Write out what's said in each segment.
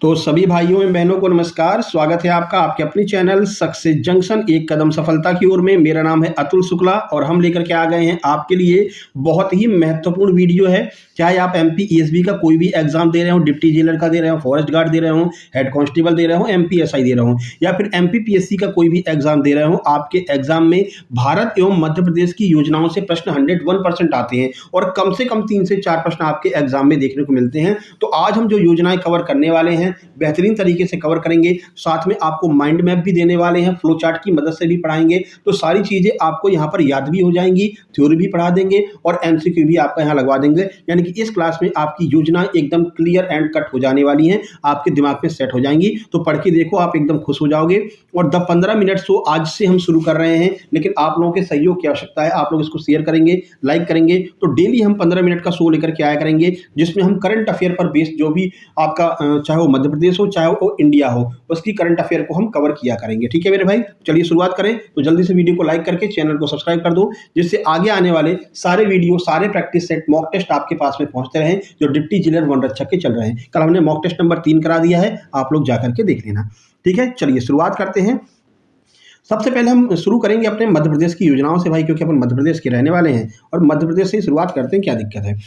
तो सभी भाइयों एवं बहनों को नमस्कार। स्वागत है आपका आपके अपने चैनल सक्सेस जंक्शन एक कदम सफलता की ओर में। मेरा नाम है अतुल शुक्ला और हम लेकर के आ गए हैं आपके लिए बहुत ही महत्वपूर्ण वीडियो है। चाहे आप एमपी ईएसबी का कोई भी एग्जाम दे रहे हो, डिप्टी जेलर का दे रहे हो, फॉरेस्ट गार्ड दे रहे हो, हेड कांस्टेबल दे रहे हो, एमपी एसआई दे रहे हो या फिर एमपी पीएससी का कोई भी एग्जाम दे रहे हो, आपके एग्जाम में भारत एवं मध्य प्रदेश की योजनाओं से प्रश्न 101% आते हैं और कम से कम 3 से 4 प्रश्न आपके एग्जाम में देखने को मिलते हैं। तो आज हम जो योजनाएं कवर करने वाले हैं बेहतरीन तरीके से कवर करेंगे। साथ में आपको माइंड मैप भी देने वाले हैं, फ्लो चार्ट की मदद से भी पढ़ाएंगे। तो सारी चीजें आपको यहाँ पर याद भी हो जाएंगी, थ्योरी भी पढ़ा देंगे और एमसीक्यू भी आपका यहाँ लगवा देंगे। यानी कि इस क्लास में आपकी योजना एकदम क्लियर एंड कट हो जाने वाली है, आपके दिमाग में सेट हो जाएंगी। तो पढ़ के देखो, आप एकदम खुश हो जाओगे। और 15 मिनट शो आज से हम शुरू कर रहे हैं, लेकिन आप लोगों के सहयोग की आवश्यकता है। आप लोग इसको शेयर करेंगे, लाइक करेंगे तो डेली हम 15 मिनट का शो लेकर के आया करेंगे, जिसमें हम करंट अफेयर पर बेस्ड जो भी आपका चाहे वो मध्य प्रदेश हो चाहे वो इंडिया हो, उसकी करंट अफेयर को हम कवर किया करेंगे। ठीक है मेरे भाई, चलिए शुरुआत करें। तो जल्दी से वीडियो को लाइक करके चैनल को सब्सक्राइब कर दो, जिससे आगे आने वाले सारे वीडियो, सारे प्रैक्टिस सेट, मॉक टेस्ट आपके पास में पहुंचते रहें जो डिप्टी जेलर वन रक्षक के चल रहे हैं। कल हमने मॉक टेस्ट नंबर 3 करा दिया है, आप लोग जाकर के देख लेना। ठीक है, चलिए शुरुआत करते हैं। सबसे पहले हम शुरू करेंगे अपने मध्य प्रदेश की योजनाओं से भाई, क्योंकि अपन मध्य प्रदेश के रहने वाले हैं और मध्य प्रदेश से शुरुआत करते हैं। क्या दिक्कत है?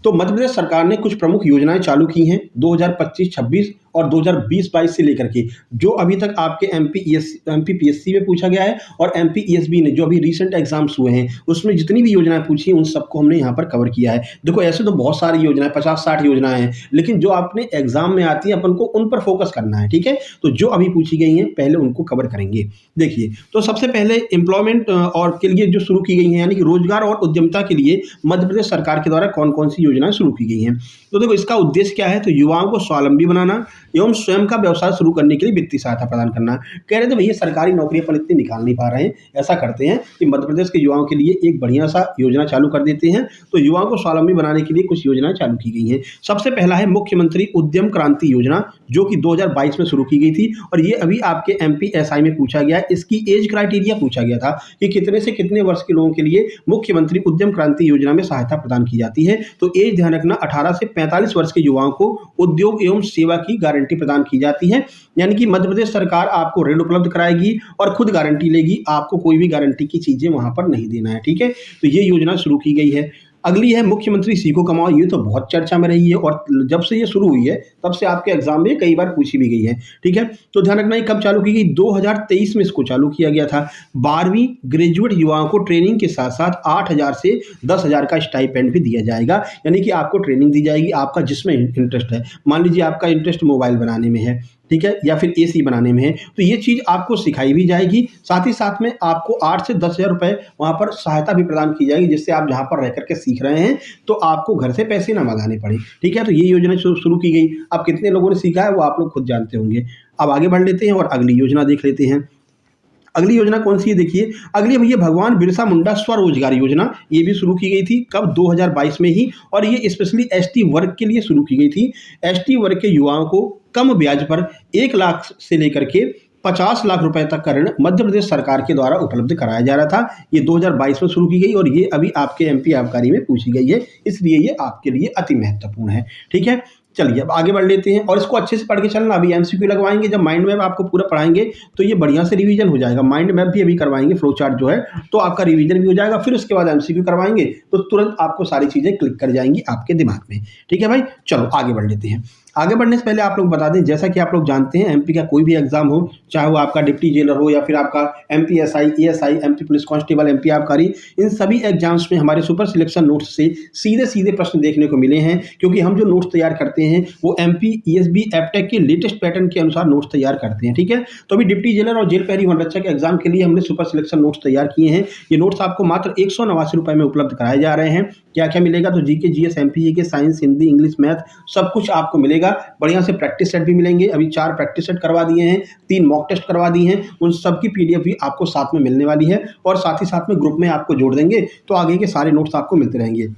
तो मध्य प्रदेश सरकार ने कुछ प्रमुख योजनाएं चालू की हैं 2025-26 और 2020-22 से लेकर के, जो अभी तक आपके एमपी पीएससी में पूछा गया है और एमपी ईएसबी ने जो अभी रिसेंट एग्जाम्स हुए हैं उसमें जितनी भी योजनाएं पूछी हैं उन सबको हमने यहाँ पर कवर किया है। देखो ऐसे तो बहुत सारी योजनाएं, 50-60 योजनाएं हैं, लेकिन जो आपने एग्जाम में आती है अपन को उन पर फोकस करना है। ठीक है, तो जो अभी पूछी गई हैं पहले उनको कवर करेंगे। देखिए, तो सबसे पहले एम्प्लॉयमेंट और के लिए जो शुरू की गई है, यानी कि रोजगार और उद्यमिता के लिए मध्य प्रदेश सरकार के द्वारा कौन कौन सी योजनाएं शुरू की गई हैं। तो देखो इसका उद्देश्य क्या है, तो युवाओं को स्वावलंबी बनाना एवं स्वयं का व्यवसाय शुरू करने के लिए वित्तीय सहायता प्रदान करना। कह रहे थे भैया सरकारी नौकरी अपन इतनी निकाल नहीं पा रहे हैं, ऐसा करते हैं कि मध्य प्रदेश के युवाओं के लिए एक बढ़िया सा योजना चालू कर देते हैं। तो युवाओं को स्वावलंबी बनाने के लिए कुछ योजनाएं चालू की गई हैं। सबसे पहला है मुख्यमंत्री उद्यम क्रांति योजना, जो कि 2022 में शुरू की गई थी और ये अभी आपके एमपी एसआई में पूछा गया है। इसकी एज क्राइटेरिया पूछा गया था कि कितने से कितने वर्ष के लोगों के लिए मुख्यमंत्री उद्यम क्रांति योजना में सहायता प्रदान की जाती है। तो एज ध्यान रखना, 18 से 45 वर्ष के युवाओं को उद्योग एवं सेवा की गारंटी प्रदान की जाती है। यानी कि मध्य प्रदेश सरकार आपको ऋण उपलब्ध कराएगी और खुद गारंटी लेगी, आपको कोई भी गारंटी की चीजें वहां पर नहीं देना है। ठीक है, तो ये योजना शुरू की गई है। अगली है मुख्यमंत्री सीखो कमाओ, ये तो बहुत चर्चा में रही है और जब से ये शुरू हुई है तब से आपके एग्जाम में कई बार पूछी भी गई है। ठीक है, तो ध्यान रखना, ये कब चालू की गई? 2023 में इसको चालू किया गया था। 12वीं ग्रेजुएट युवाओं को ट्रेनिंग के साथ साथ 8,000 से 10,000 का स्टाइपेंड भी दिया जाएगा। यानी कि आपको ट्रेनिंग दी जाएगी, आपका जिसमें इंटरेस्ट है। मान लीजिए आपका इंटरेस्ट मोबाइल बनाने में है, ठीक है, या फिर एसी बनाने में है, तो ये चीज आपको सिखाई भी जाएगी। साथ ही साथ में आपको 8 से 10,000 रुपए वहां पर सहायता भी प्रदान की जाएगी, जिससे आप जहां पर रह करके सीख रहे हैं तो आपको घर से पैसे ना मंगाने पड़े। ठीक है, तो ये योजना शुरू की गई। अब कितने लोगों ने सीखा है वो आप लोग खुद जानते होंगे। अब आगे बढ़ लेते हैं और अगली योजना देख लेते हैं। अगली योजना कौन सी है? देखिए अगली भैया भगवान बिरसा मुंडा स्वरोजगार योजना, ये भी शुरू की गई थी। कब? 2022 में ही, और ये स्पेशली एसटी वर्ग के लिए शुरू की गई थी। एसटी वर्ग के युवाओं को कम ब्याज पर 1 लाख से लेकर के 50 लाख रुपए तक का ऋण मध्य प्रदेश सरकार के द्वारा उपलब्ध कराया जा रहा था। ये 2022 में शुरू की गई और ये अभी आपके एमपी आबकारी में पूछी गई है, इसलिए ये आपके लिए अति महत्वपूर्ण है। ठीक है, चलिए अब आगे बढ़ लेते हैं और इसको अच्छे से पढ़ के चलना। अभी एमसीक्यू लगवाएंगे, जब माइंड मैप आपको पूरा पढ़ाएंगे तो ये बढ़िया से रिवीजन हो जाएगा। माइंड मैप भी अभी करवाएंगे, फ्लो चार्ट जो है, तो आपका रिवीजन भी हो जाएगा। फिर उसके बाद एमसीक्यू करवाएंगे तो तुरंत आपको सारी चीजें क्लिक कर जाएंगी आपके दिमाग में। ठीक है भाई, चलो आगे बढ़ लेते हैं। आगे बढ़ने से पहले आप लोग बता दें, जैसा कि आप लोग जानते हैं एमपी का कोई भी एग्जाम हो, चाहे वो आपका डिप्टी जेलर हो या फिर आपका MP SI, ASI, MP police constable, MP आबकारी, इन सभी एग्जाम्स में हमारे सुपर सिलेक्शन नोट्स से सीधे सीधे प्रश्न देखने को मिले हैं। क्योंकि हम जो नोट्स तैयार करते हैं वो एमपी ईएसबी एपटेक के लेटेस्ट पैटर्न के अनुसार नोट्स तैयार करते हैं। ठीक है, तो अभी डिप्टी जेलर और जेल प्रहरी वन रक्षक एग्जाम के लिए हमने सुपर सिलेक्शन नोट्स तैयार किए हैं। ये नोट्स आपको मात्र 189 रुपए में उपलब्ध कराए जा रहे हैं। क्या क्या मिलेगा? तो जीके, जीएस, एमपी के, साइंस, हिंदी, इंग्लिश, मैथ, सब कुछ आपको मिलेगा। बढ़िया से प्रैक्टिस सेट भी मिलेंगे। अभी 4 प्रैक्टिस सेट करवा दिए हैं, 3 मॉक टेस्ट करवा दिए हैं, उन सब की पीडीएफ भी आपको साथ में मिलने वाली है और साथ ही साथ में ग्रुप में आपको जोड़ देंगे तो आगे के सारे नोट्स आपको मिलते रहेंगे।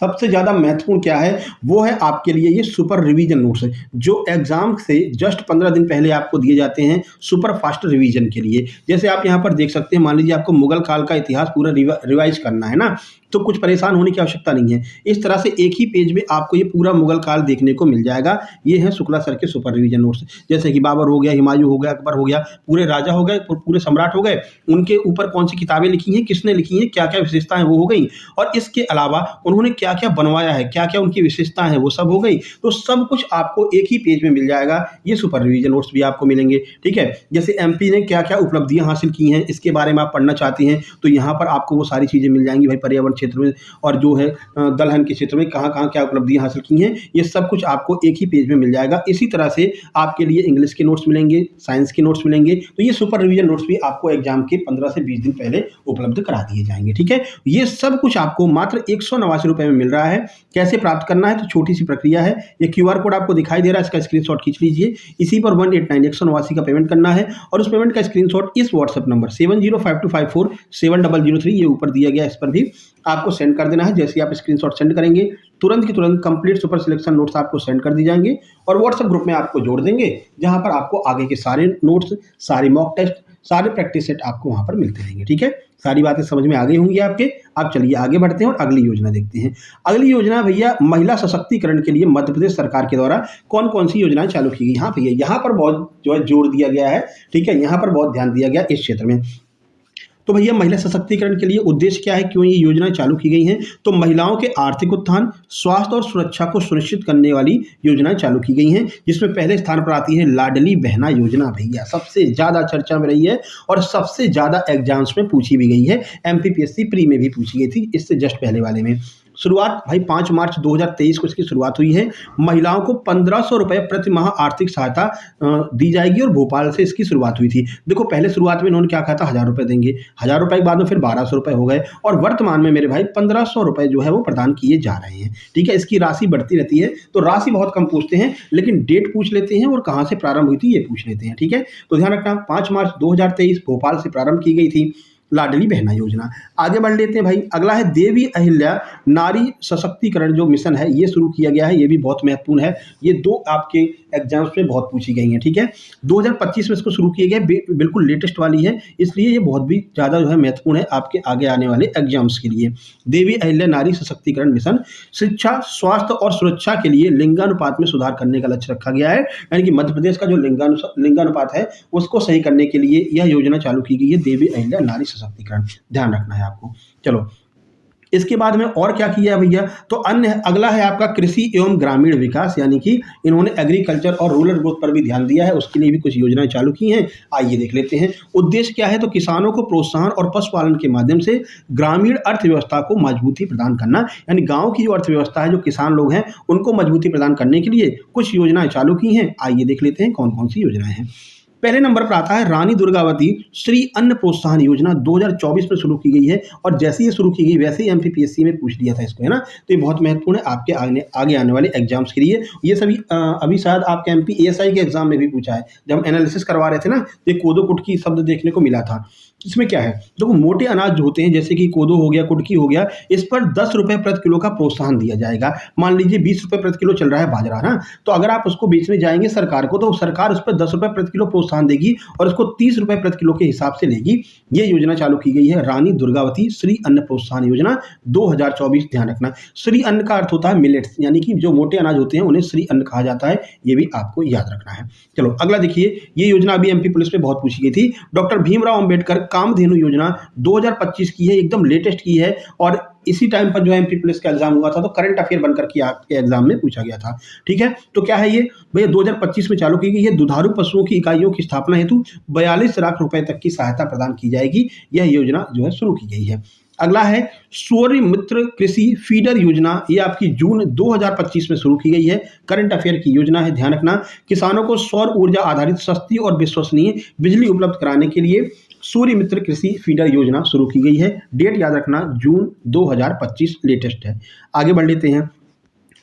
सबसे ज़्यादा महत्वपूर्ण क्या है, वो है आपके लिए ये सुपर रिवीजन नोट्स है, जो एग्जाम से जस्ट 15 दिन पहले आपको दिए जाते हैं सुपर फास्ट रिवीजन के लिए। जैसे आप यहाँ पर देख सकते हैं, मान लीजिए आपको मुगल काल का इतिहास पूरा रिवाइज करना है ना, तो कुछ परेशान होने की आवश्यकता नहीं है। इस तरह से एक ही पेज में आपको ये पूरा मुगल काल देखने को मिल जाएगा। ये है शुक्ला सर के सुपर रिवीजन नोट्स, जैसे कि बाबर हो गया, हुमायूं हो गया, अकबर हो गया, पूरे राजा हो गए, पूरे सम्राट हो गए, उनके ऊपर कौन सी किताबें लिखी हैं, किसने लिखी हैं, क्या क्या विशेषताएं वो हो गई, और इसके अलावा उन्होंने क्या क्या बनवाया है, क्या क्या उनकी विशेषताएं हैं, वो सब हो गई। तो सब कुछ आपको एक ही पेज में मिल जाएगा। ये सुपर रिवीजन नोट्स भी आपको मिलेंगे। ठीक है, जैसे एमपी ने क्या क्या उपलब्धियां हासिल की हैं, इसके बारे में आप पढ़ना चाहते हैं तो यहाँ पर आपको वो सारी चीजें मिल जाएंगी भाई। पर्यावरण क्षेत्र में और जो है दलहन के क्षेत्र में कहाँ कहाँ क्या उपलब्धियां हासिल की हैं, ये सब कुछ आपको एक ही पेज में मिल जाएगा। इसी तरह से आपके लिए इंग्लिश के नोट्स मिलेंगे, साइंस के नोट्स मिलेंगे। तो ये सुपर रिवीजन नोट्स भी आपको एग्जाम के 15 से 20 दिन पहले उपलब्ध करा दिए जाएंगे। ठीक है, ये सब कुछ आपको मात्र 189 रुपए में मिल रहा है। कैसे प्राप्त करना है, तो छोटी सी प्रक्रिया है। ये QR कोड आपको दिखाई दे रहा है, इसका स्क्रीनशॉट खींच लीजिए। इसी पर 189 का पेमेंट करना है और उस पेमेंट का स्क्रीनशॉट इस व्हाट्सएप नंबर 7052547003 ये ऊपर दिया गया, इस पर भी आपको सेंड कर देना है। जैसे आप स्क्रीनशॉट सेंड करेंगे, तुरंत की तुरंत कंप्लीट सुपर सिलेक्शन नोट्स आपको सेंड कर दी जाएंगे और व्हाट्सएप ग्रुप में आपको जोड़ देंगे, जहां पर आपको आगे के सारे नोट्स, सारे मॉक टेस्ट, सारे प्रैक्टिस सेट आपको वहां पर मिलते रहेंगे। ठीक है, सारी बातें समझ में आ गई होंगी आपके। आप चलिए आगे बढ़ते हैं और अगली योजना देखते हैं। अगली योजना भैया महिला सशक्तिकरण के लिए मध्य प्रदेश सरकार के द्वारा कौन कौन सी योजनाएं चालू की गई। हाँ भैया, यहाँ पर बहुत जो है जोर दिया गया है। ठीक है, यहाँ पर बहुत ध्यान दिया गया इस क्षेत्र में। तो भैया महिला सशक्तिकरण के लिए उद्देश्य क्या है, क्यों ये योजनाएं चालू की गई हैं, तो महिलाओं के आर्थिक उत्थान, स्वास्थ्य और सुरक्षा को सुनिश्चित करने वाली योजनाएं चालू की गई हैं, जिसमें पहले स्थान पर आती है लाडली बहना योजना। भैया सबसे ज्यादा चर्चा में रही है और सबसे ज्यादा एग्जाम्स में पूछी भी गई है। MPPSC प्री में भी पूछी गई थी, इससे जस्ट पहले वाले में। शुरुआत भाई 5 मार्च 2023 को इसकी शुरुआत हुई है। महिलाओं को 1500 रुपए प्रति माह आर्थिक सहायता दी जाएगी और भोपाल से इसकी शुरुआत हुई थी। देखो पहले शुरुआत में इन्होंने क्या कहा था, 1000 रुपए देंगे, 1000 रुपए के बाद में फिर 1200 रुपए हो गए और वर्तमान में मेरे भाई 1500 रुपए जो है वो प्रदान किए जा रहे हैं। ठीक है, इसकी राशि बढ़ती रहती है, तो राशि बहुत कम पूछते हैं, लेकिन डेट पूछ लेते हैं और कहाँ से प्रारंभ हुई थी ये पूछ लेते हैं। ठीक है, तो ध्यान रखना 5 मार्च 2023 भोपाल से प्रारंभ की गई थी लाडली बहना योजना। आगे बढ़ लेते हैं भाई। अगला है देवी अहिल्या नारी सशक्तिकरण जो मिशन है, ये शुरू किया गया है। ये भी बहुत महत्वपूर्ण है। ये दो आपके एग्जाम्स में बहुत पूछी गई हैं। ठीक है, 2025 में इसको शुरू किया गया, बिल्कुल लेटेस्ट वाली है, इसलिए ये बहुत भी ज़्यादा जो है महत्वपूर्ण है आपके आगे आने वाले एग्जाम्स के लिए। देवी अहिल्या नारी सशक्तिकरण मिशन शिक्षा, स्वास्थ्य और सुरक्षा के लिए लिंगानुपात में सुधार करने का लक्ष्य रखा गया है। यानी कि मध्य प्रदेश का जो लिंगानुपात है उसको सही करने के लिए यह योजना चालू की गई है, देवी अहिल्या नारी सशक्तिकरण। ध्यान रखना है आपको। चलो इसके बाद में और क्या किया है भैया, तो अन्य अगला है आपका कृषि एवं ग्रामीण विकास, यानी कि इन्होंने एग्रीकल्चर और रूरल ग्रोथ पर भी ध्यान दिया है, उसके लिए भी कुछ योजनाएं चालू की हैं। आइए देख लेते हैं। उद्देश्य क्या है, तो किसानों को प्रोत्साहन और पशुपालन के माध्यम से ग्रामीण अर्थव्यवस्था को मजबूती प्रदान करना। यानी गाँव की जो अर्थव्यवस्था है, जो किसान लोग हैं, उनको मजबूती प्रदान करने के लिए कुछ योजनाएं चालू की हैं। आइए देख लेते हैं कौन कौन सी योजनाएं हैं। पहले नंबर पर आता है रानी दुर्गावती श्री अन्न प्रोत्साहन योजना, 2024 में शुरू की गई है और जैसे ही शुरू की गई वैसे ही MPPSC में पूछ लिया था इसको, है ना। तो ये बहुत महत्वपूर्ण है आपके आगे आने वाले एग्जाम्स के लिए। ये सभी अभी शायद आपके MP ASI के एग्जाम में भी पूछा है। जब हम एनालिसिस करवा रहे थे ना, तो ये कोदो कुटकी शब्द देखने को मिला था। इसमें क्या है, देखो मोटे अनाज जो होते हैं जैसे कि कोदो हो गया, कुटकी हो गया, इस पर 10 रुपए प्रति किलो का प्रोत्साहन दिया जाएगा। मान लीजिए 20 रुपए प्रति किलो चल रहा है बाजरा ना, तो अगर आप उसको बेचने जाएंगे सरकार को, तो सरकार उस पर 10 रुपए प्रति किलो प्रोत्साहन देगी और उसको 30 रुपए प्रति किलो के हिसाब से लेगी। ये योजना चालू की गई है, रानी दुर्गावती श्री अन्न प्रोत्साहन योजना 2024। ध्यान रखना, श्री अन्न का अर्थ होता है मिलेट्स, यानी कि जो मोटे अनाज होते हैं उन्हें श्री अन्न कहा जाता है, ये भी आपको याद रखना है। चलो अगला देखिए, ये योजना अभी MP पुलिस में बहुत पूछी गई थी। डॉक्टर भीमराव अंबेडकर कामधेनु योजना 2025 की है, एकदम लेटेस्ट की है और इसी टाइम पर जो MP पुलिस का एग्जाम हुआ था, तो करंट अफेयर बनकर के आपके एग्जाम में पूछा गया था। ठीक है, तो क्या है ये भैया, 2025 में चालू की गई है। दुधारू पशुओं की इकाइयों की स्थापना हेतु 42 लाख रुपए तक की सहायता प्रदान की जाएगी। यह योजना जो है शुरू की गई है। अगला है सूर्य मित्र कृषि फीडर योजना, ये आपकी जून 2025 में शुरू की गई है, करंट अफेयर की योजना है। ध्यान रखना, किसानों को सौर ऊर्जा आधारित सस्ती और विश्वसनीय बिजली उपलब्ध कराने के लिए सूर्य मित्र कृषि फीडर योजना शुरू की गई है। डेट याद रखना, जून 2025 लेटेस्ट है। आगे बढ़ लेते हैं।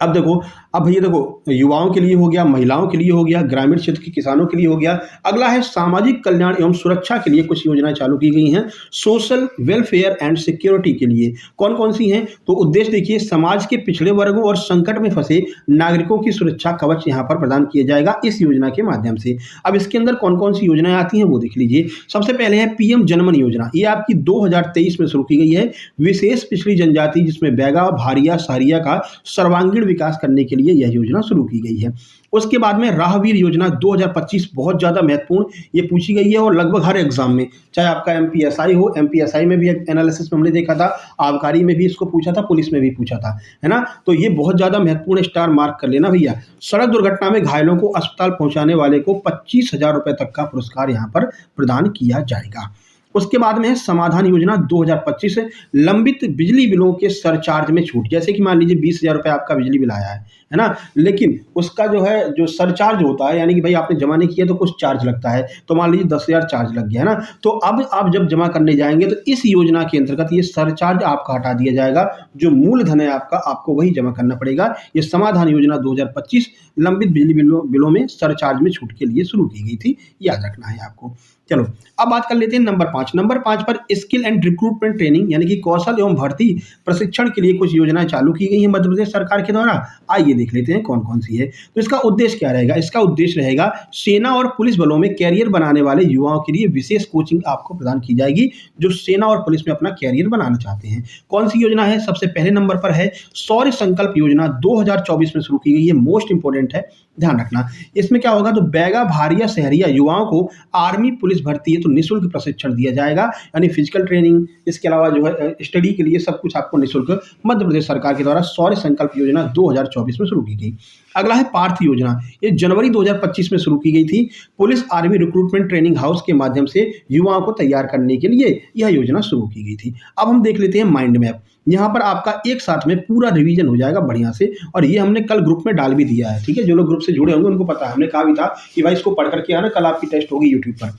अब देखो अब भैया देखो, युवाओं के लिए हो गया, महिलाओं के लिए हो गया, ग्रामीण क्षेत्र के किसानों के लिए हो गया। अगला है सामाजिक कल्याण एवं सुरक्षा के लिए कुछ योजनाएं चालू की गई हैं, सोशल वेलफेयर एंड सिक्योरिटी के लिए। कौन कौन सी हैं? तो उद्देश्य देखिए, समाज के पिछड़े वर्गों और संकट में फंसे नागरिकों की सुरक्षा कवच यहाँ पर प्रदान किया जाएगा इस योजना के माध्यम से। अब इसके अंदर कौन कौन सी योजनाएं आती हैं वो देख लीजिए। सबसे पहले है पीएम जनमन योजना, ये आपकी 2023 में शुरू की गई है। विशेष पिछड़ी जनजाति जिसमें बैगा, भारिया, सहारिया का सर्वांगीण विकास करने के लिए यह योजना शुरू की गई है। उसके बाद में राहवीर योजना 2025 बहुत ज़्यादा महत्वपूर्ण, ये पूछी गई है और लगभग हर एग्जाम में, चाहे आपका एमपीएसआई हो, एमपीएसआई में भी एनालिसिस में हमने देखा था, आबकारी में भी इसको पूछा था, पुलिस में भी पूछा था, है ना। तो ये बहुत ज़्यादा महत्वपूर्ण, स्टार मार्क कर लेना भैया। सड़क दुर्घटना में घायलों को अस्पताल पहुंचाने वाले को 25,000 रुपये तक का पुरस्कार यहाँ पर प्रदान किया जाएगा। उसके बाद में है समाधान योजना 2025 से लंबित बिजली बिलों के सरचार्ज में छूट। जैसे कि मान लीजिए 20,000 रुपये आपका बिजली बिल आया है ना, लेकिन उसका जो है जो सरचार्ज होता है, यानी कि भाई आपने जमा नहीं किया तो कुछ चार्ज लगता है, तो मान लीजिए 10,000 चार्ज लग गया है ना, तो अब आप जब जमा करने जाएंगे तो इस योजना के अंतर्गत ये सरचार्ज आपका हटा दिया जाएगा, जो मूलधन है आपका, आपको वही जमा करना पड़ेगा। ये समाधान योजना 2025 लंबित बिजली बिलों में सरचार्ज में छूट के लिए शुरू की गई थी, याद रखना है आपको। चलो अब बात कर लेते हैं नंबर 5। नंबर 5 पर स्किल एंड रिक्रूटमेंट ट्रेनिंग, यानी कि कौशल एवं भर्ती प्रशिक्षण के लिए कुछ योजनाएं चालू की गई हैं मध्य प्रदेश सरकार के द्वारा। आइए देख लेते हैं कौन कौन सी है। तो इसका उद्देश्य क्या रहेगा? इसका उद्देश्य रहेगा सेना और पुलिस बलों में कैरियर बनाने वाले युवाओं के लिए विशेष कोचिंग आपको प्रदान की जाएगी, जो सेना और पुलिस में अपना कैरियर बनाना चाहते हैं। कौन सी योजना है? सबसे पहले नंबर पर है शौर्य संकल्प योजना 2024 में शुरू की गई है, मोस्ट इंपोर्टेंट है, ध्यान रखना। इसमें क्या होगा? तो बैगा, भारिया, शहरिया युवाओं को आर्मी पुलिस भर्ती है तो निःशुल्क प्रशिक्षण दिया जाएगा, यानी फिजिकल ट्रेनिंग, इसके अलावा जो है स्टडी के लिए सब कुछ आपको निःशुल्क मध्य प्रदेश सरकार के द्वारा शौर्य संकल्प योजना 2024 में शुरू की गई। अगला है पार्थ योजना, ये जनवरी 2025 में शुरू की गई थी। Police army recruitment training house के माध्यम से युवाओं को तैयार करने के लिए यह योजना शुरू की गई थी। अब हम देख लेते हैं माइंड मैप। यहाँ पर आपका एक साथ में पूरा रिवीजन हो जाएगा बढ़िया से, और ये हमने कल ग्रुप में डाल भी दिया है, ठीक है। जो लोग ग्रुप से जुड़े होंगे उनको पता है, हमने कहा भी था कि भाई इसको पढ़ करके आना, कल आपकी टेस्ट होगी यूट्यूब पर।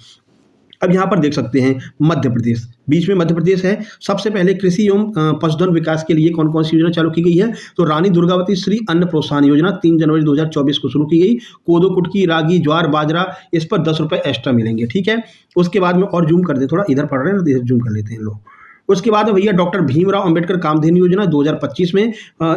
अब यहाँ पर देख सकते हैं मध्य प्रदेश, बीच में मध्य प्रदेश है। सबसे पहले कृषि एवं पशुधन विकास के लिए कौन कौन सी योजना चालू की गई है? तो रानी दुर्गावती श्री अन्न प्रोत्साहन योजना 3 जनवरी 2024 को शुरू की गई। कोदो, कुटकी, रागी, ज्वार, बाजरा, इस पर 10 रुपये एक्स्ट्रा मिलेंगे, ठीक है। उसके बाद में और जूम कर दे, थोड़ा इधर पढ़ रहे हैं ना, इधर जूम कर लेते हैं लोग। उसके बाद भैया डॉक्टर भीमराव अंबेडकर कामधेनु योजना 2025 में,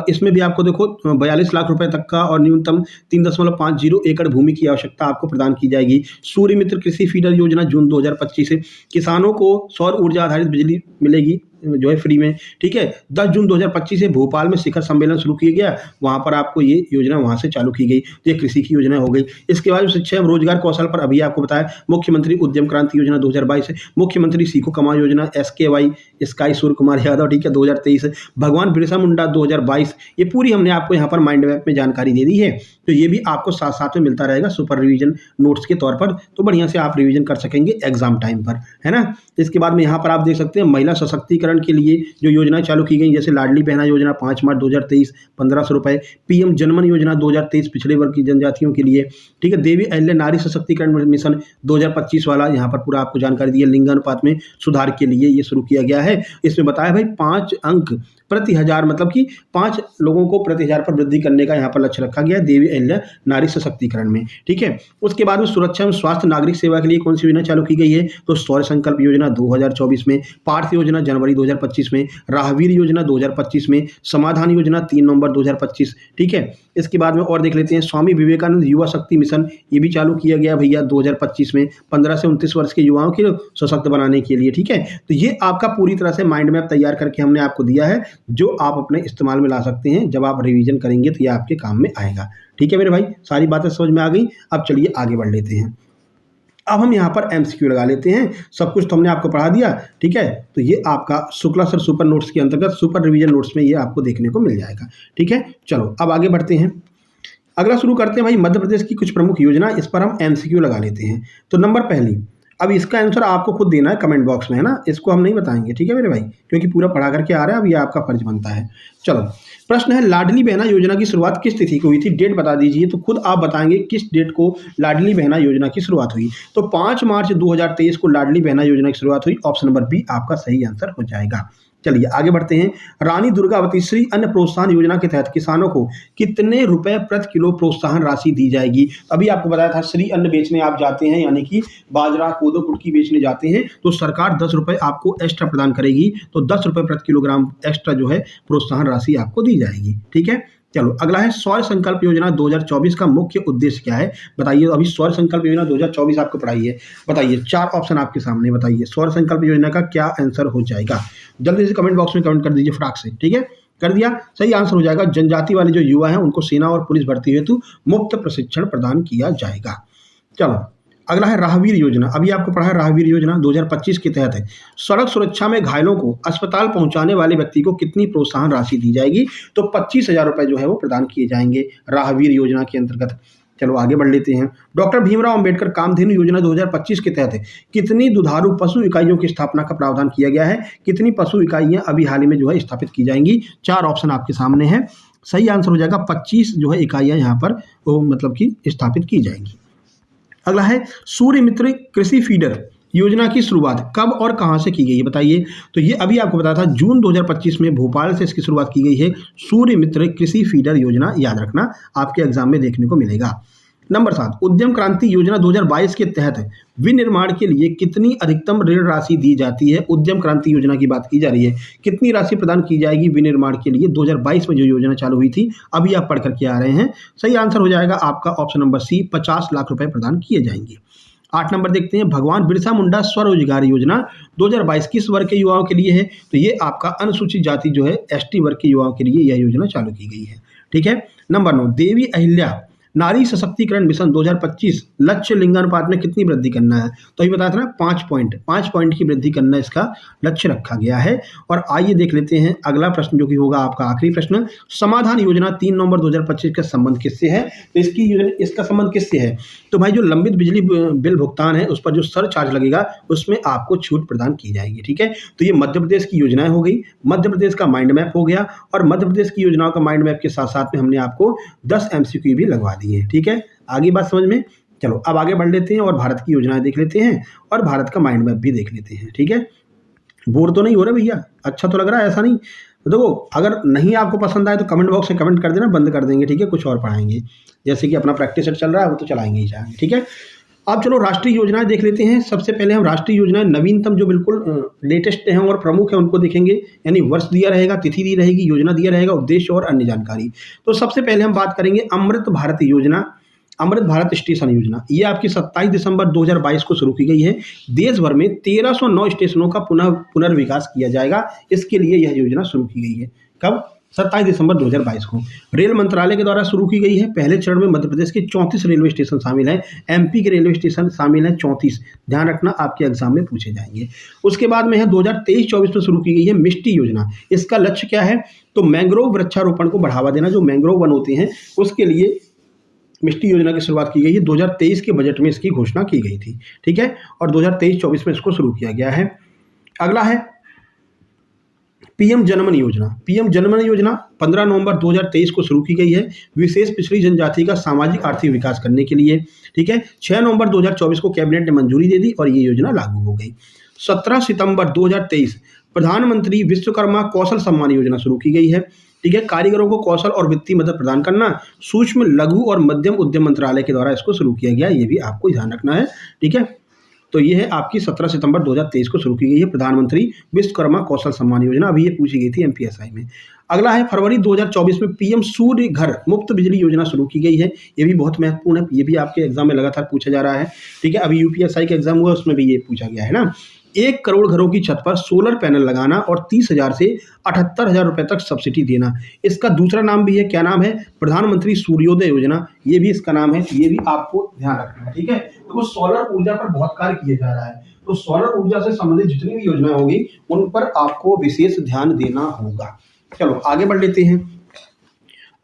इसमें भी आपको देखो 42 लाख रुपए तक का और न्यूनतम 3.50 एकड़ भूमि की आवश्यकता आपको प्रदान की जाएगी। सूर्य मित्र कृषि फीडर योजना जून 2025 से किसानों को सौर ऊर्जा आधारित बिजली मिलेगी जो है फ्री में, ठीक है। 10 जून 2025 से भोपाल में शिखर सम्मेलन शुरू किया गया, वहां पर आपको ये योजना वहां से चालू की गई। ये कृषि की योजना हो गई। इसके बाद शिक्षा एवं रोजगार कौशल पर अभी आपको बताया, मुख्यमंत्री उद्यम क्रांति योजना 2022 है, मुख्यमंत्री सीखो कमाओ योजना SKY स्काई सूर्य कुमार यादव, ठीक है, 2023 है। भगवान बिरसा मुंडा 2022, ये पूरी हमने आपको यहाँ पर माइंड मैप में जानकारी दे दी है, तो ये भी आपको साथ साथ में मिलता रहेगा सुपर रिवीजन नोट्स के तौर पर, तो बढ़िया से आप रिवीजन कर सकेंगे एग्जाम टाइम पर, है ना। इसके बाद में यहाँ पर आप देख सकते हैं महिला सशक्तिकरण के लिए जो योजना चालू की गई, जैसे लाडली बहना योजना 5 मार्च 2023 1500 रुपए, पीएम जनमन योजना 2023 पिछड़े वर्ग की जनजातियों के लिए, ठीक है। देवी अहिल्या नारी सशक्तिकरण मिशन 2025 वाला, यहाँ पर पूरा आपको जानकारी दी है। लिंगानुपात में सुधार के लिए ये शुरू किया गया है। इसमें बताया भाई 5 अंक प्रति 1000, मतलब कि 5 लोगों को प्रति 1000 पर वृद्धि करने का यहाँ पर लक्ष्य रखा गया है देवी अहिल्या नारी सशक्तिकरण में, ठीक है। उसके बाद में सुरक्षा एवं स्वास्थ्य नागरिक सेवा के लिए कौन सी योजना चालू की गई है? तो शौर्य संकल्प योजना 2024 में, पार्थ योजना जनवरी 2025 में, राहवीर योजना 2025 में, समाधान योजना 3 नवंबर 2025, ठीक है। इसके बाद में और देख लेते हैं स्वामी विवेकानंद युवा शक्ति मिशन, ये भी चालू किया गया भैया 2025 में, 15 से 29 वर्ष के युवाओं के सशक्त बनाने के लिए, ठीक है। तो ये आपका पूरी तरह से माइंड मैप तैयार करके हमने आपको दिया है, जो आप अपने इस्तेमाल में ला सकते हैं। जब आप रिवीजन करेंगे तो ये आपके काम में आएगा, ठीक है मेरे भाई। सारी बातें समझ में आ गई। अब चलिए आगे बढ़ लेते हैं। अब हम यहाँ पर MCQ लगा लेते हैं। सब कुछ तो हमने आपको पढ़ा दिया, ठीक है। तो ये आपका शुक्ला सर सुपर नोट्स के अंतर्गत सुपर रिवीजन नोट्स में ये आपको देखने को मिल जाएगा, ठीक है। चलो अब आगे बढ़ते हैं। अगला शुरू करते हैं भाई मध्य प्रदेश की कुछ प्रमुख योजना, इस पर हम MCQ लगा लेते हैं। तो नंबर पहली, अब इसका आंसर आपको खुद देना है कमेंट बॉक्स में, है ना, इसको हम नहीं बताएंगे, ठीक है मेरे भाई, क्योंकि पूरा पढ़ा करके आ रहा है, अब ये आपका फर्ज बनता है। चलो प्रश्न है, लाडली बहना योजना की शुरुआत किस तिथि को हुई थी? डेट बता दीजिए। तो खुद आप बताएंगे किस डेट को लाडली बहना योजना की शुरुआत हुई। तो 5 मार्च 2023 को लाडली बहना योजना की शुरुआत हुई। ऑप्शन नंबर बी आपका सही आंसर हो जाएगा। चलिए आगे बढ़ते हैं। रानी दुर्गावती श्री अन्न प्रोत्साहन योजना के तहत किसानों को कितने रुपए प्रति किलो प्रोत्साहन राशि दी जाएगी? अभी आपको बताया था, श्री अन्न बेचने आप जाते हैं, यानी कि बाजरा कोदो कुटकी बेचने जाते हैं, तो सरकार 10 रुपए आपको एक्स्ट्रा प्रदान करेगी, तो 10 रुपए प्रति किलोग्राम एक्स्ट्रा जो है प्रोत्साहन राशि आपको दी जाएगी। ठीक है, चलो अगला है सौर संकल्प योजना 2024 का मुख्य उद्देश्य क्या है? बताइए। अभी सौर संकल्प योजना 2024 आपको पढ़ाई है, बताइए। 4 ऑप्शन आपके सामने, बताइए सौर संकल्प योजना का क्या आंसर हो जाएगा? जल्दी से कमेंट बॉक्स में कमेंट कर दीजिए फटाक से। ठीक है, कर दिया? सही आंसर हो जाएगा, जनजाति वाले जो युवा हैं उनको सेना और पुलिस भर्ती हेतु मुफ्त प्रशिक्षण प्रदान किया जाएगा। चलो अगला है राहगीर योजना। अभी आपको पढ़ा है राहगीर योजना 2025 के तहत है सड़क सुरक्षा में घायलों को अस्पताल पहुंचाने वाले व्यक्ति को कितनी प्रोत्साहन राशि दी जाएगी? तो 25,000 रुपए जो है वो प्रदान किए जाएंगे राहगीर योजना के अंतर्गत। चलो आगे बढ़ लेते हैं। डॉक्टर भीमराव अंबेडकर कामधेनु योजना 2025 के तहत कितनी दुधारू पशु इकाइयों की स्थापना का प्रावधान किया गया है? कितनी पशु इकाइयां अभी हाल ही में जो है स्थापित की जाएंगी? 4 ऑप्शन आपके सामने है, सही आंसर हो जाएगा 25 जो है इकाइयां यहाँ पर वो मतलब कि स्थापित की जाएंगी। अगला है सूर्य मित्र कृषि फीडर योजना की शुरुआत कब और कहां से की गई है? बताइए। तो ये अभी आपको बताया था, जून 2025 में भोपाल से इसकी शुरुआत की गई है। सूर्य मित्र कृषि फीडर योजना, याद रखना, आपके एग्जाम में देखने को मिलेगा। नंबर 7, उद्यम क्रांति योजना 2022 के तहत विनिर्माण के लिए कितनी अधिकतम ऋण राशि दी जाती है? उद्यम क्रांति योजना की बात की जा रही है, कितनी राशि प्रदान की जाएगी विनिर्माण के लिए? 2022 में जो योजना चालू हुई थी, अभी आप पढ़ करके आ रहे हैं। सही आंसर हो जाएगा आपका ऑप्शन नंबर सी, 50 लाख रुपए प्रदान किए जाएंगे। 8 नंबर देखते हैं, भगवान बिरसा मुंडा स्वरोजगार योजना 2022 किस वर्ग के युवाओं के लिए है? तो ये आपका अनुसूचित जाति जो है एसटी वर्ग के युवाओं के लिए यह योजना चालू की गई है। ठीक है। नंबर 9, देवी अहिल्या नारी सशक्तिकरण मिशन 2025 लक्ष्य लिंगानुपात में कितनी वृद्धि करना है? तो अभी बताया था ना, 5 पॉइंट की वृद्धि करना इसका लक्ष्य रखा गया है। और आइए देख लेते हैं अगला प्रश्न जो कि होगा आपका आखिरी प्रश्न। समाधान योजना 3 नवंबर 2025 का संबंध किससे है? तो इसका संबंध किससे है? तो भाई जो लंबित बिजली बिल भुगतान है उस पर जो सरचार्ज लगेगा उसमें आपको छूट प्रदान की जाएगी। ठीक है, तो ये मध्य प्रदेश की योजनाएं हो गई, मध्य प्रदेश का माइंड मैप हो गया, और मध्य प्रदेश की योजनाओं का माइंड मैप के साथ साथ में हमने आपको 10 MCQ भी लगवा दी है। ठीक है, आगे बात समझ में? चलो अब आगे बढ़ लेते हैं और भारत की योजनाएं देख लेते हैं और भारत का माइंड मैप भी देख लेते हैं। ठीक है, बोर तो नहीं हो रहा भैया? अच्छा तो लग रहा है? ऐसा नहीं देखो, अगर नहीं आपको पसंद आए तो कमेंट बॉक्स में कमेंट कर देना, बंद कर देंगे। ठीक है, कुछ और पढ़ाएंगे, जैसे कि अपना प्रैक्टिस सेट चल रहा है वो तो चलाएंगे ही जाएंगे। ठीक है, अब चलो राष्ट्रीय योजनाएं देख लेते हैं। सबसे पहले हम राष्ट्रीय योजनाएं नवीनतम जो बिल्कुल लेटेस्ट हैं और प्रमुख हैं उनको देखेंगे, यानी वर्ष दिया रहेगा, तिथि दी रहेगी, योजना दिया रहेगा, उद्देश्य और अन्य जानकारी। तो सबसे पहले हम बात करेंगे अमृत भारत योजना, अमृत भारत स्टेशन योजना। ये आपकी 27 दिसंबर 2022 को शुरू की गई है। देश भर में 1309 स्टेशनों का पुनर्विकास किया जाएगा, इसके लिए यह योजना शुरू की गई है। कब? 27 दिसंबर 2022 को। रेल मंत्रालय के द्वारा शुरू की गई है। पहले चरण में मध्य प्रदेश के 34 रेलवे स्टेशन शामिल हैं, एमपी के रेलवे स्टेशन शामिल हैं 34। ध्यान रखना, आपके एग्जाम में पूछे जाएंगे। उसके बाद में है 2023-24 में शुरू की गई है मिष्टी योजना। इसका लक्ष्य क्या है? तो मैंग्रोव वृक्षारोपण को बढ़ावा देना। जो मैंग्रोव वन होते हैं उसके लिए मिष्टी योजना की शुरुआत की गई है। 2023 के बजट में इसकी घोषणा की गई थी। ठीक है, और 2023-24 में इसको शुरू किया गया है। अगला है पीएम जनमन योजना। पीएम जनमन योजना 15 नवंबर 2023 को शुरू की गई है, विशेष पिछड़ी जनजाति का सामाजिक आर्थिक विकास करने के लिए। ठीक है, 6 नवंबर 2024 को कैबिनेट ने मंजूरी दे दी और ये योजना लागू हो गई। 17 सितंबर 2023 प्रधानमंत्री विश्वकर्मा कौशल सम्मान योजना शुरू की गई है। ठीक है, कारीगरों को कौशल और वित्तीय मदद प्रदान करना सूक्ष्म लघु और मध्यम उद्यम मंत्रालय के द्वारा इसको शुरू किया गया, ये भी आपको ध्यान रखना है। ठीक है, तो ये है आपकी 17 सितंबर 2023 को शुरू की गई है प्रधानमंत्री विश्वकर्मा कौशल सम्मान योजना। अभी ये पूछी गई थी एमपीएसआई में। अगला है फरवरी 2024 में पीएम सूर्य घर मुफ्त बिजली योजना शुरू की गई है। ये भी बहुत महत्वपूर्ण है, ये भी आपके एग्जाम में लगातार पूछा जा रहा है। ठीक है, अभी यूपीएसआई का एग्जाम हुआ उसमें भी ये पूछा गया है ना। 1 करोड़ घरों की छत पर सोलर पैनल लगाना और 30,000 से 78,000 रुपए तक सब्सिडी देना। इसका दूसरा नाम भी है, क्या नाम है? प्रधानमंत्री सूर्योदय योजना, ये भी इसका नाम है। ये भी आपको ध्यान रखना है। ठीक है, तो सोलर ऊर्जा पर बहुत कार्य किया जा रहा है, तो सोलर ऊर्जा से संबंधित जितनी भी योजनाएं होगी उन पर आपको विशेष ध्यान देना होगा। चलो आगे बढ़ लेते हैं।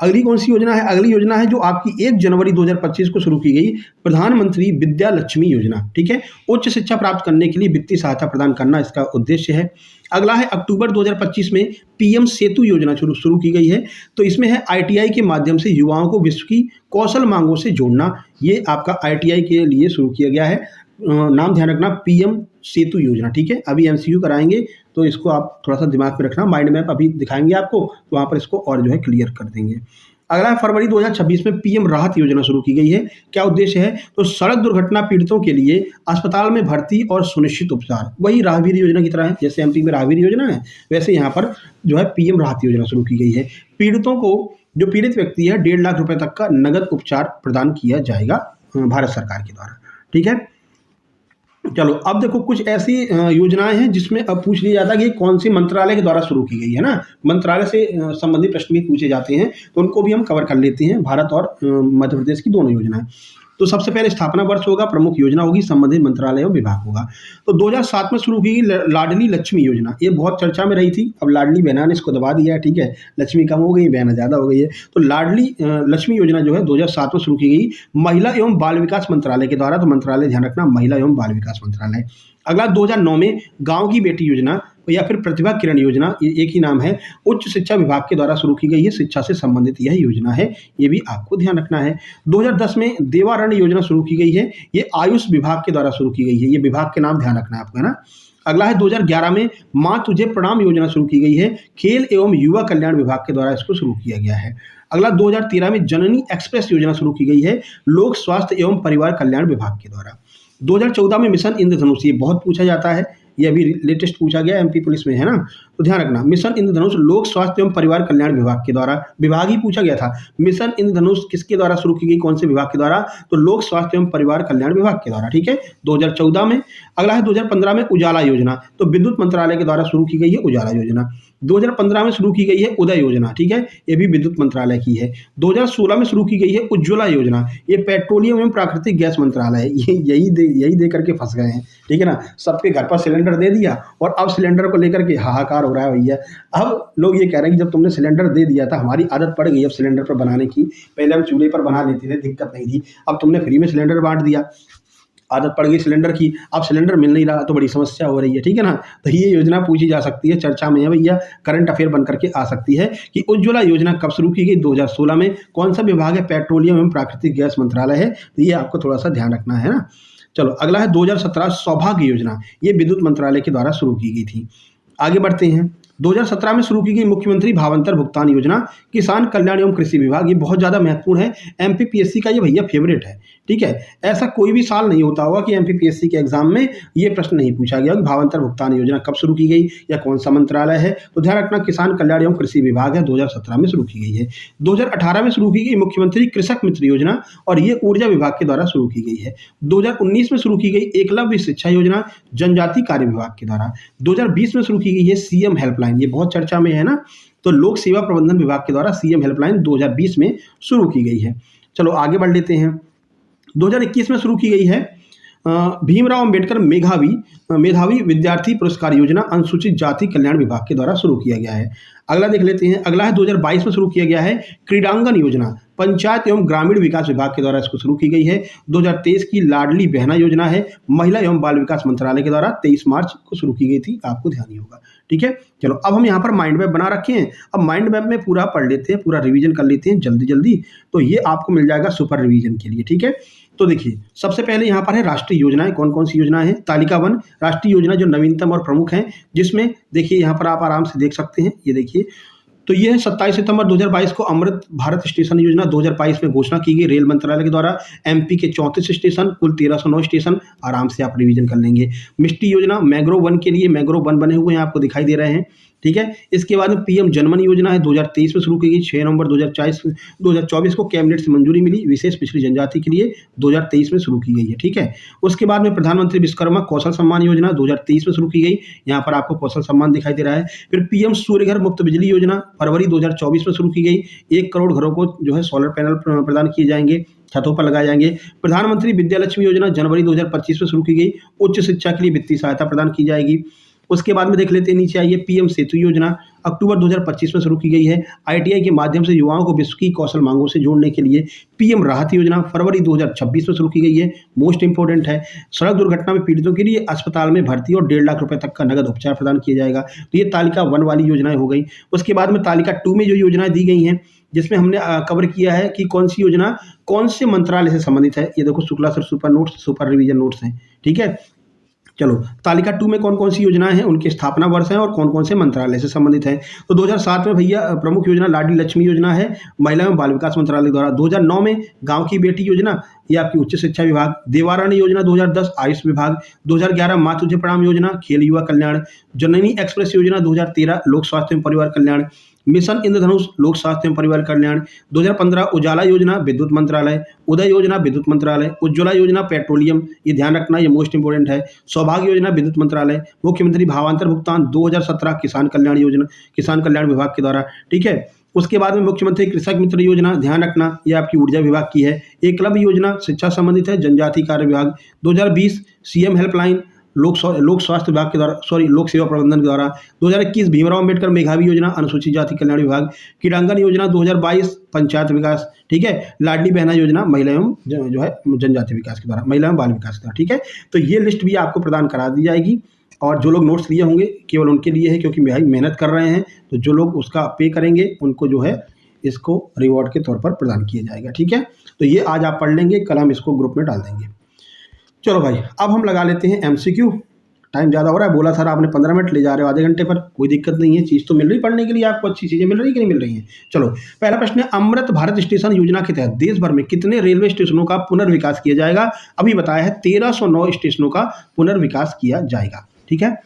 अगली कौन सी योजना है? अगली योजना है जो आपकी 1 जनवरी 2025 को शुरू की गई, प्रधानमंत्री विद्या लक्ष्मी योजना। ठीक है, उच्च शिक्षा प्राप्त करने के लिए वित्तीय सहायता प्रदान करना इसका उद्देश्य है। अगला है अक्टूबर 2025 में पीएम सेतु योजना शुरू की गई है। तो इसमें है आईटीआई के माध्यम से युवाओं को विश्व की कौशल मांगों से जोड़ना। ये आपका आईटीआई के लिए शुरू किया गया है। नाम ध्यान रखना, पीएम सेतु योजना, ठीक है। अभी एमसीक्यू कराएंगे तो इसको आप थोड़ा सा दिमाग में रखना, माइंड मैप अभी दिखाएंगे आपको तो वहाँ पर इसको और जो है क्लियर कर देंगे। अगला है फरवरी 2026 में पीएम राहत योजना शुरू की गई है। क्या उद्देश्य है? तो सड़क दुर्घटना पीड़ितों के लिए अस्पताल में भर्ती और सुनिश्चित उपचार, वही राहगीर योजना की तरह है। जैसे एमपी में राहगीर योजना है, वैसे यहाँ पर जो है पीएम राहत योजना शुरू की गई है। पीड़ितों को, जो पीड़ित व्यक्ति है, 1.5 लाख रुपए तक का नगद उपचार प्रदान किया जाएगा भारत सरकार के द्वारा, ठीक है। चलो अब देखो कुछ ऐसी योजनाएं हैं जिसमें अब पूछ लिया जाता है कि कौन सी मंत्रालय के द्वारा शुरू की गई है ना। मंत्रालय से संबंधित प्रश्न भी पूछे जाते हैं तो उनको भी हम कवर कर लेते हैं, भारत और मध्य प्रदेश की दोनों योजनाएं। तो सबसे पहले स्थापना वर्ष होगा, प्रमुख योजना होगी, संबंधित मंत्रालय और विभाग होगा। तो 2007 में शुरू की गई लाडली लक्ष्मी योजना, ये बहुत चर्चा में रही थी। अब लाडली बहना ने इसको दबा दिया है, ठीक है, लक्ष्मी कम हो गई, बहना ज़्यादा हो गई है। तो लाडली लक्ष्मी योजना जो है 2007 में शुरू की गई, महिला एवं बाल विकास मंत्रालय के द्वारा। तो मंत्रालय ध्यान रखना, महिला एवं बाल विकास मंत्रालय। अगला 2009 में गाँव की बेटी योजना या फिर प्रतिभा किरण योजना, ये एक ही नाम है, उच्च शिक्षा विभाग के द्वारा शुरू की गई है। शिक्षा से संबंधित यह योजना है, ये भी आपको ध्यान रखना है। 2010 में देवारण्य योजना शुरू की गई है, ये आयुष विभाग के द्वारा शुरू की गई है। ये विभाग के नाम ध्यान रखना है आपको, है ना। अगला है 2011 में माँ तुझे प्रणाम योजना शुरू की गई है, खेल एवं युवा कल्याण विभाग के द्वारा इसको शुरू किया गया है। अगला 2013 में जननी एक्सप्रेस योजना शुरू की गई है, लोक स्वास्थ्य एवं परिवार कल्याण विभाग के द्वारा। 2014 में मिशन इंद्रधनुष, ये बहुत पूछा जाता है, ये अभी लेटेस्ट पूछा गया एमपी पुलिस में, है ना। तो ध्यान रखना, मिशन इंद्रधनुष लोक स्वास्थ्य एवं परिवार कल्याण विभाग के द्वारा, विभाग ही पूछा गया था। मिशन इंद्रधनुष किसके द्वारा शुरू की गई, कौन से विभाग के द्वारा? तो लोक स्वास्थ्य एवं परिवार कल्याण विभाग के द्वारा, ठीक है, 2014 में। अगला है 2015 में उजाला योजना, तो विद्युत मंत्रालय के द्वारा शुरू की गई है उजाला योजना। 2015 में शुरू की गई है उदय योजना, ठीक है, ये भी विद्युत मंत्रालय की है। 2016 में शुरू की गई है उज्ज्वला योजना, ये पेट्रोलियम एवं प्राकृतिक गैस मंत्रालय है। यही दे करके फंस गए हैं, ठीक है ना। सबके घर पर सिलेंडर दे दिया और अब सिलेंडर को लेकर के हाहाकार हो रहा है भैया। अब लोग ये कह रहे हैं कि जब तुमने सिलेंडर दे दिया था, हमारी आदत पड़ गई अब सिलेंडर पर बनाने की, पहले हम चूल्हे पर बना लेते थे, दिक्कत नहीं थी, अब तुमने फ्री में सिलेंडर बांट दिया, आदत पड़ गई सिलेंडर की, अब सिलेंडर मिल नहीं रहा तो बड़ी समस्या हो रही है, ठीक है ना। तो ये योजना पूछी जा सकती है, चर्चा में है भैया, करंट अफेयर बन करके आ सकती है कि उज्ज्वला योजना कब शुरू की गई, 2016 में। कौन सा विभाग है? पेट्रोलियम एवं प्राकृतिक गैस मंत्रालय है। तो ये आपको थोड़ा सा ध्यान रखना है ना। चलो अगला है 2017 सौभाग्य योजना, ये विद्युत मंत्रालय के द्वारा शुरू की गई थी। आगे बढ़ते हैं, 2017 में शुरू की गई मुख्यमंत्री भावांतर भुगतान योजना, किसान कल्याण एवं कृषि विभाग, ये बहुत ज़्यादा महत्वपूर्ण है, एमपीपीएससी का ये भैया फेवरेट है, ठीक है। ऐसा कोई भी साल नहीं होता होगा कि एमपीपीएससी के एग्जाम में ये प्रश्न नहीं पूछा गया कि भावांतर भुगतान योजना कब शुरू की गई या कौन सा मंत्रालय है। तो ध्यान रखना, किसान कल्याण एवं कृषि विभाग है, 2017 में शुरू की गई है। 2018 में शुरू की गई मुख्यमंत्री कृषक मित्र योजना, और ये ऊर्जा विभाग के द्वारा शुरू की गई है। 2019 में शुरू की गई एकलव्य शिक्षा योजना, जनजाति कार्य विभाग के द्वारा। 2020 में शुरू की गई है सीएम हेल्पलाइन, ये बहुत चर्चा में है ना। तो लोक सेवा प्रबंधन विभाग के द्वारा सीएम हेल्पलाइन 2020 में शुरू की गई है। चलो आगे बढ़ लेते हैं, 2021 में शुरू की गई है भीमराव अंबेडकर मेधावी विद्यार्थी पुरस्कार योजना, अनुसूचित जाति कल्याण विभाग के द्वारा शुरू किया गया है। अगला देख लेते हैं, अगला है 2022 में शुरू किया गया है क्रीडांगन योजना, पंचायत एवं ग्रामीण विकास विभाग के द्वारा इसको शुरू की गई है। 2023 की लाडली बहना योजना है, महिला एवं बाल विकास मंत्रालय के द्वारा 23 मार्च को शुरू की गई थी, आपको ध्यान ही होगा, ठीक है। चलो अब हम यहाँ पर माइंड मैप बना रखे हैं, अब माइंड मैप में पूरा पढ़ लेते हैं, पूरा रिवीजन कर लेते हैं जल्दी जल्दी, तो ये आपको मिल जाएगा सुपर रिवीजन के लिए, ठीक है। तो देखिए सबसे पहले यहाँ पर है राष्ट्रीय योजनाएं, कौन कौन सी योजनाएं हैं। तालिका 1 राष्ट्रीय योजना जो नवीनतम और प्रमुख हैं, जिसमें देखिए यहाँ पर आप आराम से देख सकते हैं, ये देखिए। तो ये है 27 सितंबर 2022 को अमृत भारत स्टेशन योजना 2022 में घोषणा की गई रेल मंत्रालय के द्वारा। एमपी के 34 स्टेशन, कुल 1309 स्टेशन, आराम से आप रिवीजन कर लेंगे। मिष्टी योजना मैंग्रोव 1 के लिए, मैंग्रोव 1 बने हुए हैं, आपको दिखाई दे रहे हैं, ठीक है। इसके बाद में पीएम जनमन योजना है, 2023 में शुरू की गई, 6 नवंबर 2024 को कैबिनेट से मंजूरी मिली, विशेष पिछड़ी जनजाति के लिए 2023 में शुरू की गई है, ठीक है। उसके बाद में प्रधानमंत्री विश्वकर्मा कौशल सम्मान योजना 2023 में शुरू की गई, यहाँ पर आपको कौशल सम्मान दिखाई दे रहा है। फिर पीएम सूर्य घर मुफ्त बिजली योजना फरवरी 2024 में शुरू की गई, 1 करोड़ घरों को जो है सोलर पैनल प्रदान किए जाएंगे, छतों पर लगाए जाएंगे। प्रधानमंत्री विद्या लक्ष्मी योजना जनवरी 2025 में शुरू की गई, उच्च शिक्षा के लिए वित्तीय सहायता प्रदान की जाएगी। उसके बाद में देख लेते हैं, नीचे आइए, पीएम सेतु योजना अक्टूबर 2025 में शुरू की गई है। आईटीआई के माध्यम से युवाओं को विश्व की कौशल मांगों से जोड़ने के लिए पीएम राहत योजना फरवरी 2026 में शुरू की गई है। मोस्ट इंपोर्टेंट है, सड़क दुर्घटना में पीड़ितों के लिए अस्पताल में भर्ती और 1.5 लाख रुपए तक का नगद उपचार प्रदान किया जाएगा। तो ये तालिका 1 वाली योजनाएं हो गई। उसके बाद में तालिका 2 में जो योजनाएं दी गई हैं, जिसमें हमने कवर किया है कि कौन सी योजना कौन से मंत्रालय से संबंधित है। ये देखो, Shukla sir super notes, super revision notes हैं, ठीक है। चलो, तालिका 2 में कौन कौन सी योजनाएं हैं, उनके स्थापना वर्ष हैं और कौन कौन से मंत्रालय से संबंधित हैं। तो 2007 में भैया प्रमुख योजना लाडली लक्ष्मी योजना है, महिला एवं बाल विकास मंत्रालय द्वारा। 2009 में गांव की बेटी योजना, ये आपकी उच्च शिक्षा विभाग। देवारानी योजना 2010 आयुष विभाग। 2011 माँ तुझे प्रणाम योजना, खेल युवा कल्याण। जननी एक्सप्रेस योजना 2013 लोक स्वास्थ्य एवं परिवार कल्याण। मिशन इंद्रधनुष लोक स्वास्थ्य एवं परिवार कल्याण। 2015 उजाला योजना विद्युत मंत्रालय। उदय योजना विद्युत मंत्रालय। उज्ज्वला योजना पेट्रोलियम, ये ध्यान रखना, ये मोस्ट इंपोर्टेंट है। सौभाग्य योजना विद्युत मंत्रालय। मुख्यमंत्री भावांतर भुगतान 2017 किसान कल्याण योजना, किसान कल्याण विभाग के द्वारा, ठीक है। उसके बाद में मुख्यमंत्री कृषक मित्र योजना, ध्यान रखना, ये आपकी ऊर्जा विभाग की है। एकलव्य योजना शिक्षा संबंधित है, जनजाति कार्य विभाग। 2020 सीएम हेल्पलाइन लोक स्वास्थ्य विभाग के द्वारा, लोक सेवा प्रबंधन के द्वारा। 2021 भीमराव अम्बेडकर मेधावी योजना अनुसूचित जाति कल्याण विभाग। क्रीडांगन योजना 2022 पंचायत विकास, ठीक है। लाडली बहना योजना महिला एवं जो है जनजाति विकास के द्वारा, महिला एवं बाल विकास के द्वारा, ठीक है। तो ये लिस्ट भी आपको प्रदान करा दी जाएगी, और जो लोग नोट्स लिए होंगे केवल उनके लिए है, क्योंकि भाई मेहनत कर रहे हैं, तो जो लोग उसका पे करेंगे उनको जो है इसको रिवॉर्ड के तौर पर प्रदान किया जाएगा, ठीक है। तो ये आज आप पढ़ लेंगे, कल हम इसको ग्रुप में डाल देंगे। चलो भाई, अब हम लगा लेते हैं एमसीक्यू। टाइम ज़्यादा हो रहा है, बोला सर आपने 15 मिनट, ले जा रहे हो आधे घंटे पर, कोई दिक्कत नहीं है, चीज़ तो मिल रही पढ़ने के लिए आपको, अच्छी चीज़ें मिल रही कि नहीं मिल रही हैं। चलो, पहला प्रश्न है, अमृत भारत स्टेशन योजना के तहत देश भर में कितने रेलवे स्टेशनों का पुनर्विकास किया जाएगा। अभी बताया है 1309 स्टेशनों का पुनर्विकास किया जाएगा, ठीक है।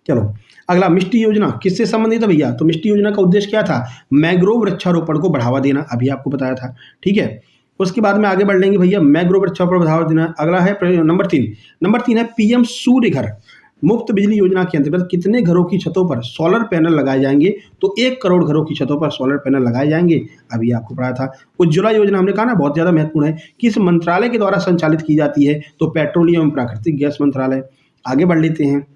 चलो, अगला, मिष्टी योजना किससे संबंधित है भैया। तो मिष्टी योजना का उद्देश्य क्या था, मैंग्रोव वृक्षारोपण को बढ़ावा देना, अभी आपको बताया था, ठीक है। उसके बाद में आगे बढ़ लेंगे भैया, मैंग्रोव वृक्षारोपण को बढ़ावा देना। अगला है नंबर 3 है पीएम सूर्य घर मुफ्त बिजली योजना के अंतर्गत कितने घरों की छतों पर सोलर पैनल लगाए जाएंगे। तो 1 करोड़ घरों की छतों पर सोलर पैनल लगाए जाएंगे, अभी आपको पढ़ाया था। उज्ज्वला योजना हमने कहा ना, बहुत ज़्यादा महत्वपूर्ण है, किस मंत्रालय के द्वारा संचालित की जाती है। तो पेट्रोलियम एवं प्राकृतिक गैस मंत्रालय। आगे बढ़ लेते हैं,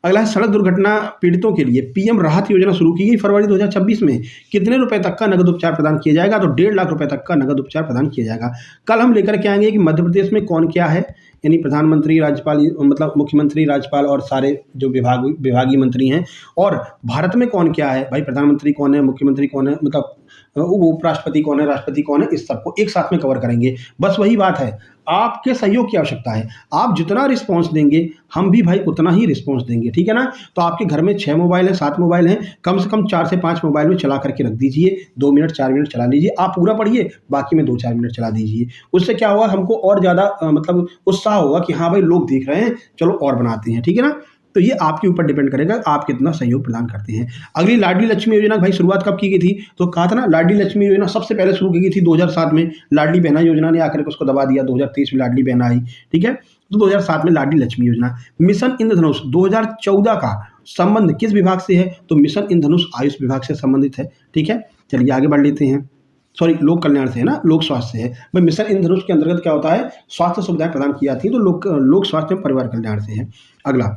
अगला है, सड़क दुर्घटना पीड़ितों के लिए पीएम राहत योजना शुरू की गई फरवरी 2026 में, कितने रुपए तक का नगद उपचार प्रदान किया जाएगा। तो 1.5 लाख रुपए तक का नगद उपचार प्रदान किया जाएगा। कल हम लेकर के आएंगे कि मध्य प्रदेश में कौन क्या है, यानी प्रधानमंत्री, राज्यपाल, मतलब मुख्यमंत्री, राज्यपाल और सारे जो विभागीय मंत्री हैं, और भारत में कौन क्या है भाई, प्रधानमंत्री कौन है, मुख्यमंत्री कौन है, मतलब उपराष्ट्रपति कौन है, राष्ट्रपति कौन है, इस सबको एक साथ में कवर करेंगे। बस वही बात है, आपके सहयोग की आवश्यकता है। आप जितना रिस्पॉन्स देंगे हम भी भाई उतना ही रिस्पॉन्स देंगे, ठीक है ना। तो आपके घर में 6 मोबाइल हैं, 7 मोबाइल हैं, कम से कम 4 से 5 मोबाइल में चला करके रख दीजिए, 2 मिनट 4 मिनट चला लीजिए, आप पूरा पढ़िए, बाकी में 2-4 मिनट चला दीजिए। उससे क्या होगा, हमको और ज़्यादा मतलब उत्साह होगा कि हाँ भाई लोग देख रहे हैं, चलो और बनाते हैं, ठीक है ना। तो ये आपके ऊपर डिपेंड करेगा आप कितना सहयोग प्रदान करते हैं। अगली, लाडली लक्ष्मी योजना भाई शुरुआत कब की गई थी। तो कहा था ना, लाडली लक्ष्मी योजना सबसे पहले शुरू की गई थी 2007 में। लाडली बहना योजना ने आकर के उसको दबा दिया, 2023 में लाडली बहना आई, ठीक है। तो 2007 में लाडली लक्ष्मी योजना। मिशन इंद्रधनुष 2014 का संबंध किस विभाग से है। तो मिशन इंद्रधनुष आयुष विभाग से संबंधित है, ठीक है। चलिए आगे बढ़ लेते हैं, सॉरी लोक कल्याण से है ना, लोक स्वास्थ्य से है भाई। मिशन इंद्रधनुष के अंतर्गत क्या होता है, स्वास्थ्य सुविधाएं प्रदान की जाती है, तो लोक स्वास्थ्य एवं परिवार कल्याण से है। अगला,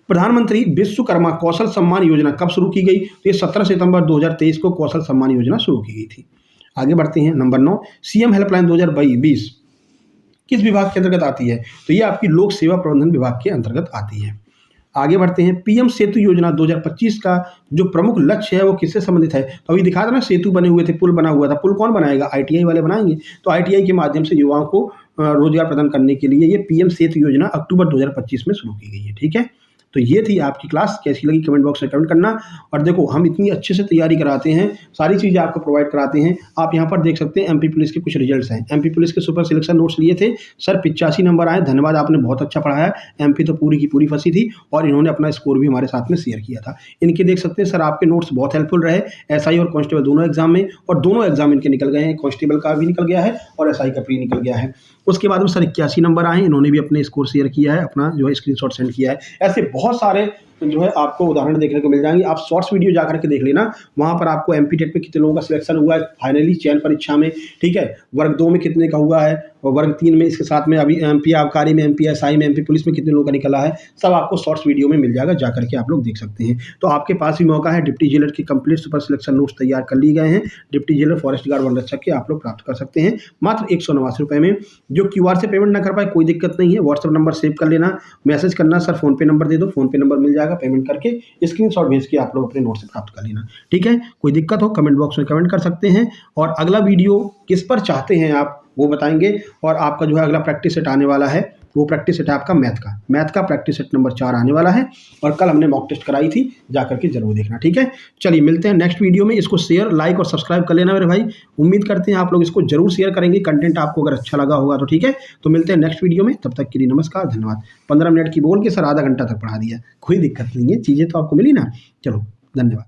प्रधानमंत्री विश्वकर्मा कौशल सम्मान योजना कब शुरू की गई। तो ये 17 सितंबर 2023 को कौशल सम्मान योजना शुरू की गई थी। आगे बढ़ते हैं, नंबर 9, सीएम हेल्पलाइन 2020 किस विभाग के अंतर्गत आती है। तो ये आपकी लोक सेवा प्रबंधन विभाग के अंतर्गत आती है। आगे बढ़ते हैं, पीएम सेतु योजना 2025 का जो प्रमुख लक्ष्य है वो किससे संबंधित है। तो अभी दिखा था ना, सेतु बने हुए थे, पुल बना हुआ था, पुल कौन बनाएगा, आईटीआई वाले बनाएंगे। तो आईटीआई के माध्यम से युवाओं को रोजगार प्रदान करने के लिए ये पीएम सेतु योजना अक्टूबर 2025 में शुरू की गई है, ठीक है। तो ये थी आपकी क्लास, कैसी लगी कमेंट बॉक्स में कमेंट करना। और देखो, हम इतनी अच्छे से तैयारी कराते हैं, सारी चीज़ें आपको प्रोवाइड कराते हैं। आप यहाँ पर देख सकते हैं एमपी पुलिस के कुछ रिजल्ट्स हैं। एमपी पुलिस के सुपर सिलेक्शन नोट्स लिए थे सर, 85 नंबर आए, धन्यवाद, आपने बहुत अच्छा पढ़ाया। एमपी तो पूरी की पूरी फंसी थी, और इन्होंने अपना स्कोर भी हमारे साथ में शेयर किया था। इनके देख सकते हैं सर, आपके नोट्स बहुत हेल्पफुल रहे एसआई और कांस्टेबल दोनों एग्जाम में, और दोनों एग्जाम इनके निकल गए हैं, कांस्टेबल का भी निकल गया है और एसआई का प्री निकल गया है। उसके बाद में सर 81 नंबर आए, इन्होंने भी अपने स्कोर शेयर किया है, अपना जो है स्क्रीनशॉट सेंड किया है। ऐसे बहुत सारे जो है आपको उदाहरण देखने को मिल जाएंगे। आप शॉर्ट्स वीडियो जा करके देख लेना, वहाँ पर आपको एमपी टेट में कितने लोगों का सिलेक्शन हुआ है फाइनली चयन परीक्षा में, ठीक है, वर्ग 2 में कितने का हुआ है और वर्ग 3 में, इसके साथ में अभी एमपी आबकारी में, एमपी एसआई में, एमपी पुलिस में कितने लोगों का निकला है, सब आपको शॉर्ट्स वीडियो में मिल जाएगा, जा करके आप लोग देख सकते हैं। तो आपके पास भी मौका है, डिप्टी जेलर की कंप्लीट सुपर सिलेक्शन नोट्स तैयार कर ली गए हैं, deputy jailer forest guard one रक्षक के आप लोग प्राप्त कर सकते हैं मात्र 189 रुपये में। जो क्यूआर से पेमेंट ना कर पाए कोई दिक्कत नहीं है, व्हाट्सएप नंबर सेव कर लेना, मैसेज करना सर फोन पे नंबर दे दो, फोन पे नंबर मिल जाएगा, पेमेंट करके स्क्रीनशॉट भेज के आप लोग अपने नोट से प्राप्त कर लेना, ठीक है। कोई दिक्कत हो कमेंट बॉक्स में कमेंट कर सकते हैं, और अगला वीडियो किस पर चाहते हैं आप वो बताएंगे। और आपका जो है अगला प्रैक्टिस सेट आने वाला है, वो प्रैक्टिस सेट है आपका मैथ का प्रैक्टिस सेट नंबर 4 आने वाला है, और कल हमने मॉक टेस्ट कराई थी, जाकर के जरूर देखना, ठीक है। चलिए मिलते हैं नेक्स्ट वीडियो में। इसको शेयर लाइक और सब्सक्राइब कर लेना मेरे भाई, उम्मीद करते हैं आप लोग इसको जरूर शेयर करेंगे, कंटेंट आपको अगर अच्छा लगा होगा तो, ठीक है। तो मिलते हैं नेक्स्ट वीडियो में, तब तक के लिए नमस्कार, धन्यवाद। 15 मिनट की बोल के सर आधा घंटा तक पढ़ा दिया, कोई दिक्कत नहीं है, चीज़ें तो आपको मिली ना, चलो धन्यवाद।